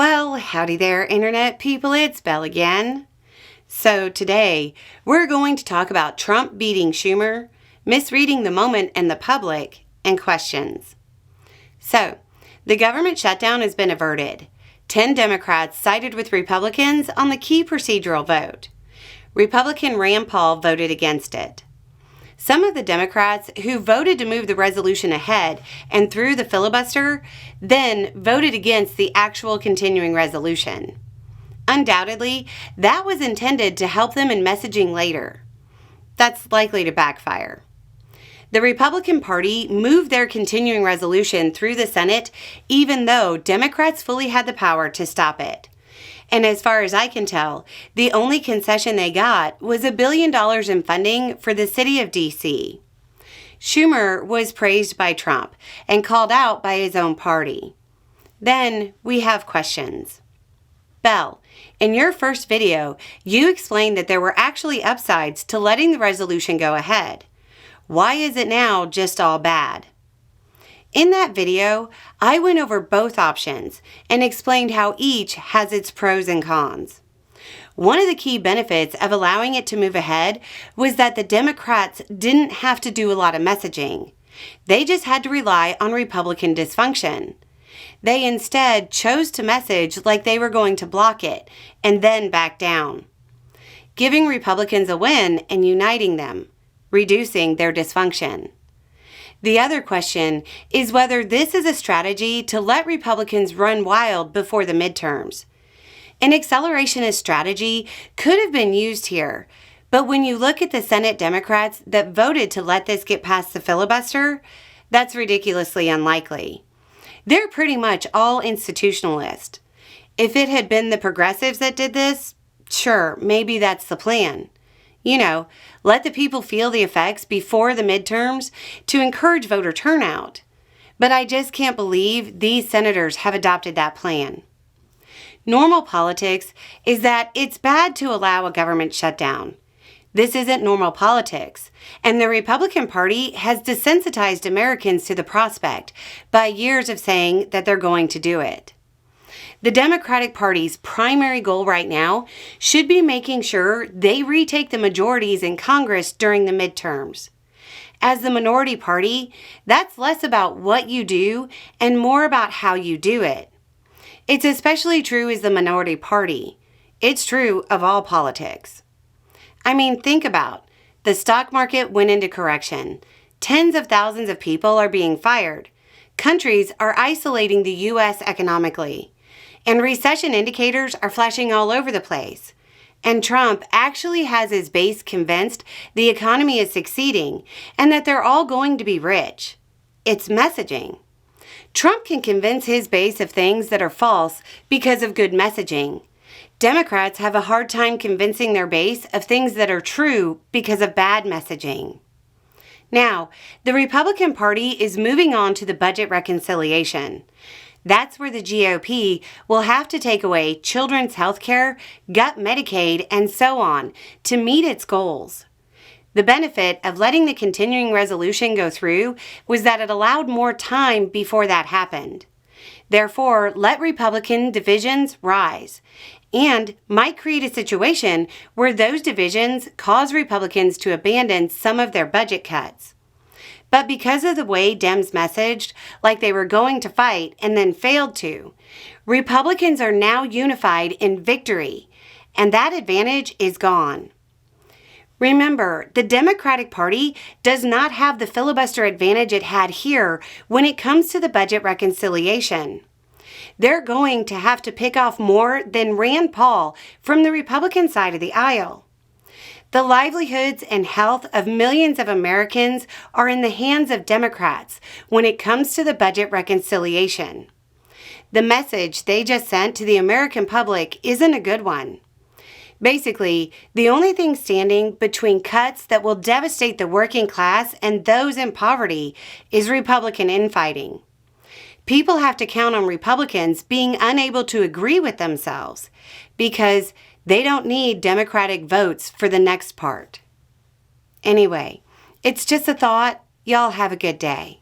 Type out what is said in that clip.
Well, howdy there, Internet people. It's Belle again. So today, we're going to talk about Trump beating Schumer, misreading the moment and the public, and questions. So, the government shutdown has been averted. 10 Democrats sided with Republicans on the key procedural vote. Republican Rand Paul voted against it. Some of the Democrats who voted to move the resolution ahead and through the filibuster then voted against the actual continuing resolution. Undoubtedly, that was intended to help them in messaging later. That's likely to backfire. The Republican Party moved their continuing resolution through the Senate even though Democrats fully had the power to stop it. And as far as I can tell, the only concession they got was $1 billion in funding for the city of D.C. Schumer was praised by Trump and called out by his own party. Then we have questions. Belle, in your first video, you explained that there were actually upsides to letting the resolution go ahead. Why is it now just all bad? In that video, I went over both options and explained how each has its pros and cons. One of the key benefits of allowing it to move ahead was that the Democrats didn't have to do a lot of messaging. They just had to rely on Republican dysfunction. They instead chose to message like they were going to block it and then back down, giving Republicans a win and uniting them, reducing their dysfunction. The other question is whether this is a strategy to let Republicans run wild before the midterms. An accelerationist strategy could have been used here, but when you look at the Senate Democrats that voted to let this get past the filibuster, that's ridiculously unlikely. They're pretty much all institutionalist. If it had been the progressives that did this, sure, maybe that's the plan. You know, let the people feel the effects before the midterms to encourage voter turnout. But I just can't believe these senators have adopted that plan. Normal politics is that it's bad to allow a government shutdown. This isn't normal politics, and the Republican Party has desensitized Americans to the prospect by years of saying that they're going to do it. The Democratic Party's primary goal right now should be making sure they retake the majorities in Congress during the midterms. As the minority party, that's less about what you do and more about how you do it. It's especially true as the minority party. It's true of all politics. I mean, think about the stock market went into correction. Tens of thousands of people are being fired. Countries are isolating the U.S. economically. And recession indicators are flashing all over the place. And Trump actually has his base convinced the economy is succeeding and that they're all going to be rich. It's messaging. Trump can convince his base of things that are false because of good messaging. Democrats have a hard time convincing their base of things that are true because of bad messaging. Now, the Republican Party is moving on to the budget reconciliation. That's where the GOP will have to take away children's health care, gut Medicaid, and so on to meet its goals. The benefit of letting the continuing resolution go through was that it allowed more time before that happened. Therefore, let Republican divisions rise and might create a situation where those divisions cause Republicans to abandon some of their budget cuts. But because of the way Dems messaged, like they were going to fight and then failed to, Republicans are now unified in victory, and that advantage is gone. Remember, the Democratic Party does not have the filibuster advantage it had here when it comes to the budget reconciliation. They're going to have to pick off more than Rand Paul from the Republican side of the aisle. The livelihoods and health of millions of Americans are in the hands of Democrats when it comes to the budget reconciliation. The message they just sent to the American public isn't a good one. Basically, the only thing standing between cuts that will devastate the working class and those in poverty is Republican infighting. People have to count on Republicans being unable to agree with themselves because they don't need Democratic votes for the next part. Anyway, it's just a thought. Y'all have a good day.